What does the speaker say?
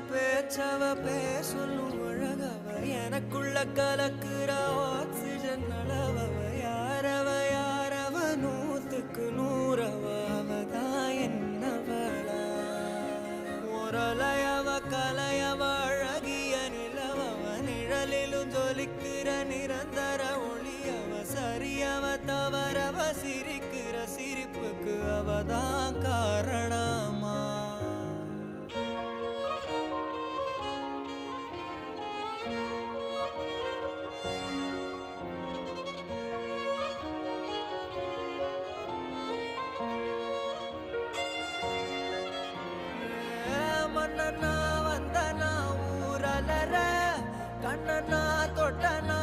பேச்சவ பேசலும் அழகவ எனக்குள்ள கலக்குற ஆக்சிஜன் அளவவ யாரவ நூத்துக்கு நூறவ அவதான் என்னவளா முரலையவ கலையவ அழகிய நிலவவ நிழலிலும் ஜொலிக்கிற நிரந்தர ஒளியவ சரியவ தவறவ சிரிக்கிற சிரிப்புக்கு அவதான் காரணமா மன்னனா வந்தனா ஊரலர கண்ணனா தொட்டனா